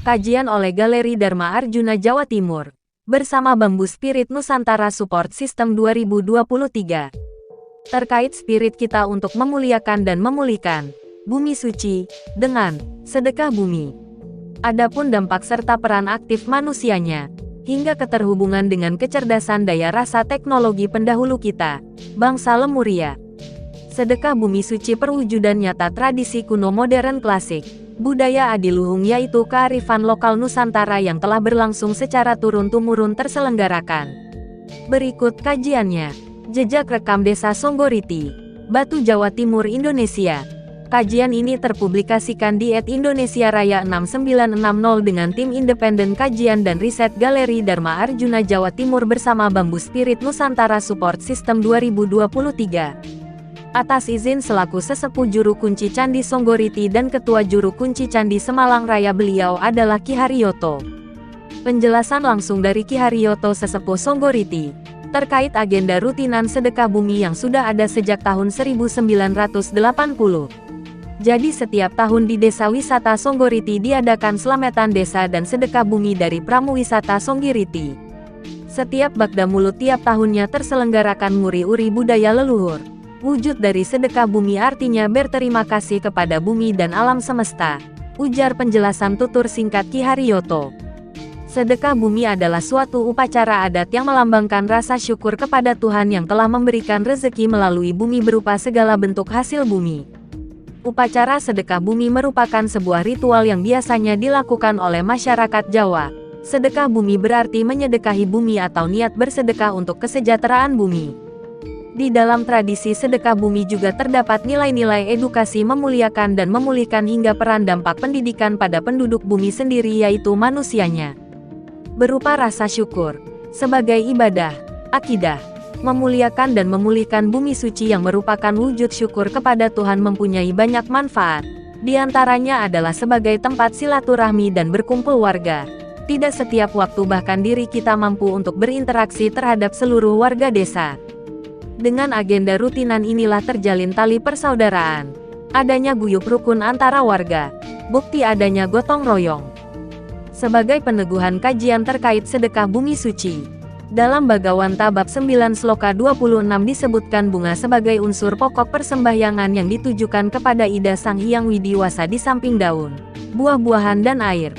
Kajian oleh Galeri Dharma Arjuna Jawa Timur. Bersama Bambu Spirit Nusantara Support System 2023. Terkait spirit kita untuk memuliakan dan memulihkan bumi suci dengan sedekah bumi. Adapun dampak serta peran aktif manusianya, hingga keterhubungan dengan kecerdasan daya rasa teknologi pendahulu kita, bangsa Lemuria. Sedekah bumi suci perwujudan nyata tradisi kuno modern klasik. Budaya adiluhung yaitu kearifan lokal Nusantara yang telah berlangsung secara turun-temurun terselenggarakan. Berikut kajiannya. Jejak rekam Desa Songgoriti, Batu Jawa Timur, Indonesia. Kajian ini terpublikasikan di @Indonesia Raya 6960 dengan tim independen kajian dan riset Galeri Dharma Arjuna Jawa Timur bersama Bambu Spirit Nusantara Support System 2023. Atas izin selaku sesepuh juru kunci Candi Songgoriti dan ketua juru kunci Candi Semalang Raya, beliau adalah Ki Haryoto. Penjelasan langsung dari Ki Haryoto sesepuh Songgoriti terkait agenda rutinan sedekah bumi yang sudah ada sejak tahun 1980. Jadi setiap tahun di Desa Wisata Songgoriti diadakan Slametan Desa dan Sedekah Bumi dari Pramu Wisata Songgoriti. Setiap Bagda Mulut tiap tahunnya terselenggarakan nguri-uri budaya leluhur. Wujud dari sedekah bumi artinya berterima kasih kepada bumi dan alam semesta, ujar penjelasan tutur singkat Ki Haryoto. Sedekah bumi adalah suatu upacara adat yang melambangkan rasa syukur kepada Tuhan yang telah memberikan rezeki melalui bumi berupa segala bentuk hasil bumi. Upacara sedekah bumi merupakan sebuah ritual yang biasanya dilakukan oleh masyarakat Jawa. Sedekah bumi berarti menyedekahi bumi atau niat bersedekah untuk kesejahteraan bumi. Di dalam tradisi sedekah bumi juga terdapat nilai-nilai edukasi memuliakan dan memulihkan hingga peran dampak pendidikan pada penduduk bumi sendiri yaitu manusianya. Berupa rasa syukur, sebagai ibadah, akidah, memuliakan dan memulihkan bumi suci yang merupakan wujud syukur kepada Tuhan mempunyai banyak manfaat. Di antaranya adalah sebagai tempat silaturahmi dan berkumpul warga. Tidak setiap waktu bahkan diri kita mampu untuk berinteraksi terhadap seluruh warga desa. Dengan agenda rutinan inilah terjalin tali persaudaraan. Adanya guyup rukun antara warga. Bukti adanya gotong royong. Sebagai peneguhan kajian terkait sedekah bumi suci. Dalam Bhagawanta bab 9 sloka 26 disebutkan bunga sebagai unsur pokok persembahyangan yang ditujukan kepada Ida Sang Hyang Widiwasa di samping daun, buah-buahan dan air.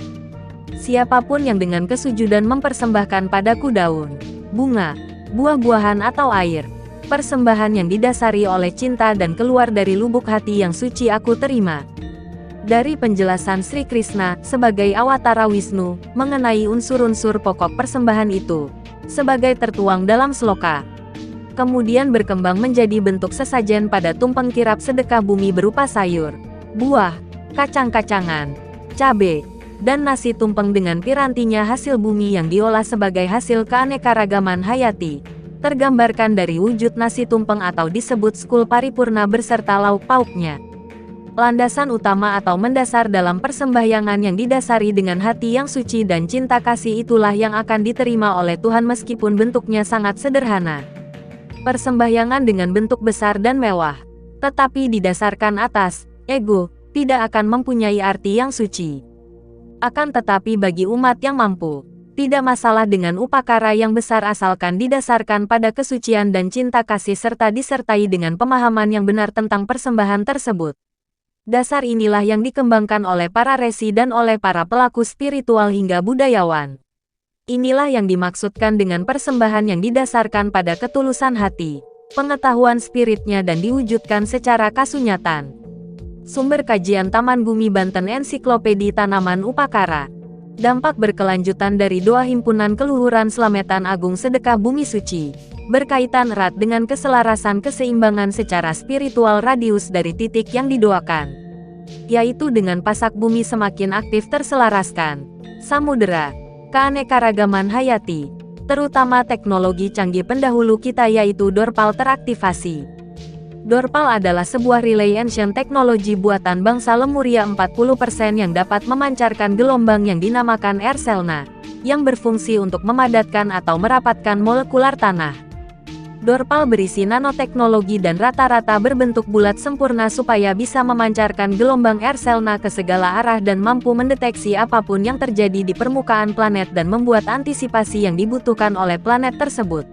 Siapapun yang dengan kesujudan mempersembahkan padaku daun, bunga, buah-buahan atau air, persembahan yang didasari oleh cinta dan keluar dari lubuk hati yang suci aku terima. Dari penjelasan Sri Krishna sebagai awatara Wisnu mengenai unsur-unsur pokok persembahan itu, sebagai tertuang dalam sloka, kemudian berkembang menjadi bentuk sesajen pada tumpeng kirap sedekah bumi berupa sayur, buah, kacang-kacangan, cabai, dan nasi tumpeng dengan pirantinya hasil bumi yang diolah sebagai hasil keanekaragaman hayati. Tergambarkan dari wujud nasi tumpeng atau disebut skul paripurna beserta lauk pauknya. Landasan utama atau mendasar dalam persembahyangan yang didasari dengan hati yang suci dan cinta kasih itulah yang akan diterima oleh Tuhan meskipun bentuknya sangat sederhana. Persembahyangan dengan bentuk besar dan mewah, tetapi didasarkan atas ego, tidak akan mempunyai arti yang suci. Akan tetapi bagi umat yang mampu, tidak masalah dengan upakara yang besar asalkan didasarkan pada kesucian dan cinta kasih serta disertai dengan pemahaman yang benar tentang persembahan tersebut. Dasar inilah yang dikembangkan oleh para resi dan oleh para pelaku spiritual hingga budayawan. Inilah yang dimaksudkan dengan persembahan yang didasarkan pada ketulusan hati, pengetahuan spiritnya dan diwujudkan secara kasunyatan. Sumber kajian Taman Bumi Banten Ensiklopedi Tanaman Upakara. Dampak berkelanjutan dari doa himpunan keluhuran Slametan Agung Sedekah Bumi Suci, berkaitan erat dengan keselarasan keseimbangan secara spiritual radius dari titik yang didoakan, yaitu dengan pasak bumi semakin aktif terselaraskan, samudera, keanekaragaman hayati, terutama teknologi canggih pendahulu kita yaitu Dorpal teraktivasi. Dorpal adalah sebuah relay ancient teknologi buatan bangsa Lemuria 40% yang dapat memancarkan gelombang yang dinamakan Erselna, yang berfungsi untuk memadatkan atau merapatkan molekular tanah. Dorpal berisi nanoteknologi dan rata-rata berbentuk bulat sempurna supaya bisa memancarkan gelombang Erselna ke segala arah dan mampu mendeteksi apapun yang terjadi di permukaan planet dan membuat antisipasi yang dibutuhkan oleh planet tersebut.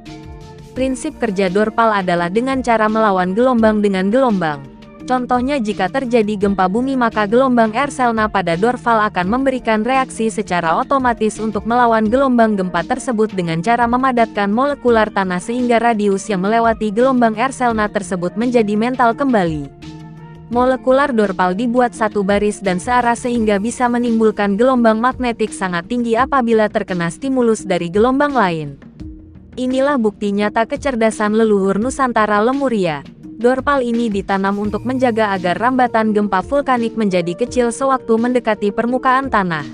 Prinsip kerja Dorpal adalah dengan cara melawan gelombang dengan gelombang. Contohnya jika terjadi gempa bumi maka gelombang Erselna pada Dorpal akan memberikan reaksi secara otomatis untuk melawan gelombang gempa tersebut dengan cara memadatkan molekular tanah sehingga radius yang melewati gelombang Erselna tersebut menjadi mental kembali. Molekular Dorpal dibuat satu baris dan searah sehingga bisa menimbulkan gelombang magnetik sangat tinggi apabila terkena stimulus dari gelombang lain. Inilah bukti nyata kecerdasan leluhur Nusantara Lemuria. Dorpal ini ditanam untuk menjaga agar rambatan gempa vulkanik menjadi kecil sewaktu mendekati permukaan tanah.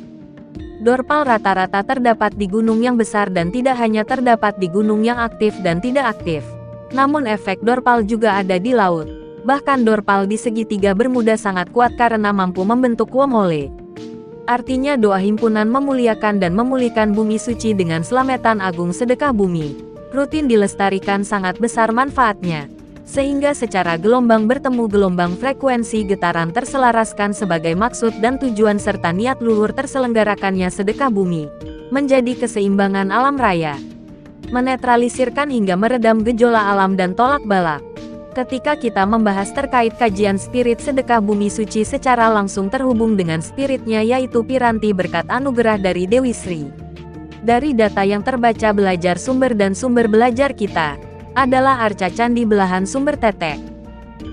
Dorpal rata-rata terdapat di gunung yang besar dan tidak hanya terdapat di gunung yang aktif dan tidak aktif. Namun efek Dorpal juga ada di laut. Bahkan Dorpal di segitiga Bermuda sangat kuat karena mampu membentuk wormhole. Artinya doa himpunan memuliakan dan memulihkan bumi suci dengan Slametan Agung Sedekah Bumi. Rutin dilestarikan sangat besar manfaatnya. Sehingga secara gelombang bertemu gelombang frekuensi getaran terselaraskan sebagai maksud dan tujuan serta niat luhur terselenggarakannya sedekah bumi. Menjadi keseimbangan alam raya. Menetralisirkan hingga meredam gejolak alam dan tolak balak. Ketika kita membahas terkait kajian spirit sedekah bumi suci secara langsung terhubung dengan spiritnya yaitu Piranti berkat anugerah dari Dewi Sri. Dari data yang terbaca belajar sumber dan sumber belajar kita adalah arca candi belahan sumber tetek.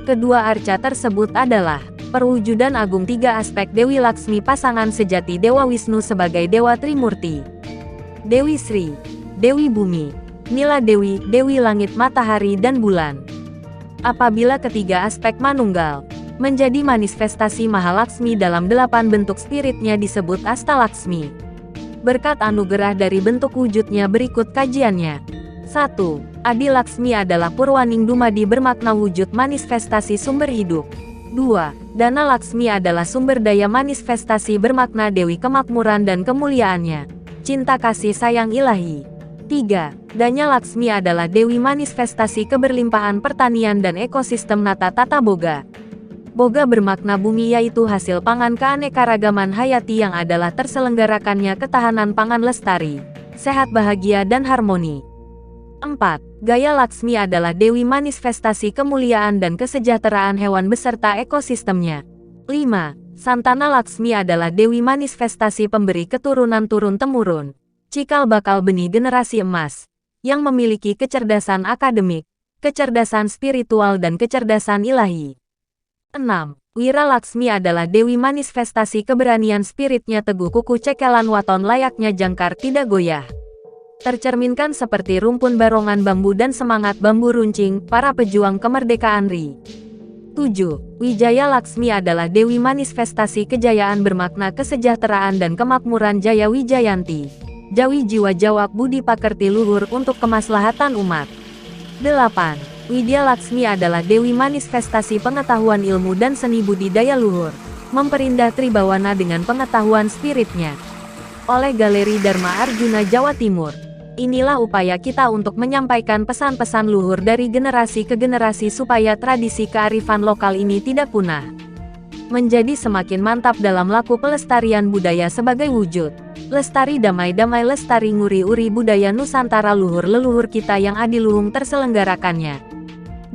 Kedua arca tersebut adalah perwujudan agung tiga aspek Dewi Laksmi pasangan sejati Dewa Wisnu sebagai Dewa Trimurti, Dewi Sri, Dewi Bumi, Nila Dewi, Dewi Langit Matahari dan Bulan. Apabila ketiga aspek manunggal, menjadi manifestasi Mahalaksmi dalam 8 bentuk spiritnya disebut Astalaksmi. Berkat anugerah dari bentuk wujudnya berikut kajiannya. 1. Adi Laksmi adalah Purwaning Dumadi bermakna wujud manifestasi sumber hidup. 2. Dana Laksmi adalah sumber daya manifestasi bermakna Dewi Kemakmuran dan kemuliaannya. Cinta kasih sayang ilahi. 3. Danya Laksmi adalah Dewi manifestasi keberlimpahan pertanian dan ekosistem Nata Tata Boga. Boga bermakna bumi yaitu hasil pangan keanekaragaman hayati yang adalah terselenggarakannya ketahanan pangan lestari, sehat bahagia dan harmoni. 4. Gaya Laksmi adalah Dewi manifestasi kemuliaan dan kesejahteraan hewan beserta ekosistemnya. 5. Santana Laksmi adalah Dewi manifestasi pemberi keturunan turun-temurun, cikal bakal benih generasi emas, yang memiliki kecerdasan akademik, kecerdasan spiritual dan kecerdasan ilahi. 6. Wira Laksmi adalah Dewi manifestasi keberanian spiritnya teguh kuku cekelan waton layaknya jangkar tidak goyah. Tercerminkan seperti rumpun barongan bambu dan semangat bambu runcing, para pejuang kemerdekaan RI. 7. Wijaya Laksmi adalah Dewi manifestasi kejayaan bermakna kesejahteraan dan kemakmuran Jaya Wijayanti. Jawi jiwa jawab budi pakerti luhur untuk kemaslahatan umat. 8. Widya Laksmi adalah Dewi manifestasi pengetahuan ilmu dan seni budidaya luhur, memperindah Tribawana dengan pengetahuan spiritnya. Oleh Galeri Dharma Arjuna Jawa Timur. Inilah upaya kita untuk menyampaikan pesan-pesan luhur dari generasi ke generasi supaya tradisi kearifan lokal ini tidak punah. Menjadi semakin mantap dalam laku pelestarian budaya sebagai wujud lestari damai-damai lestari nguri-uri budaya Nusantara luhur leluhur kita yang adiluhung terselenggarakannya.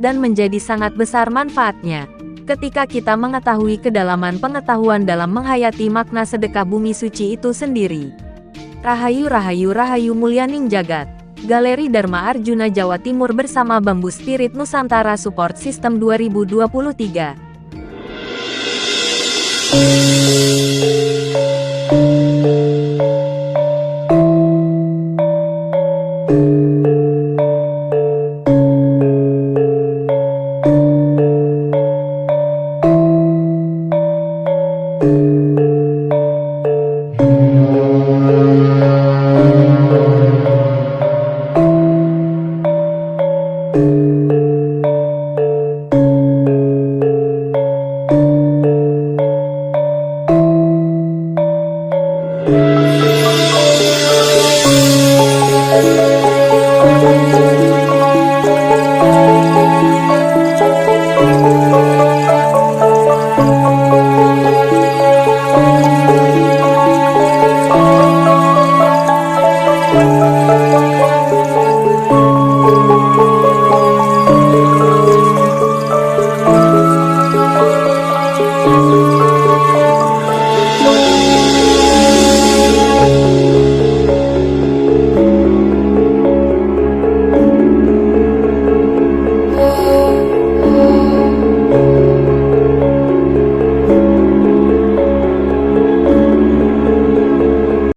Dan menjadi sangat besar manfaatnya ketika kita mengetahui kedalaman pengetahuan dalam menghayati makna sedekah bumi suci itu sendiri. Rahayu Rahayu Rahayu Mulyaning Jagat. Galeri Dharma Arjuna Jawa Timur bersama Bambu Spirit Nusantara Support System 2023.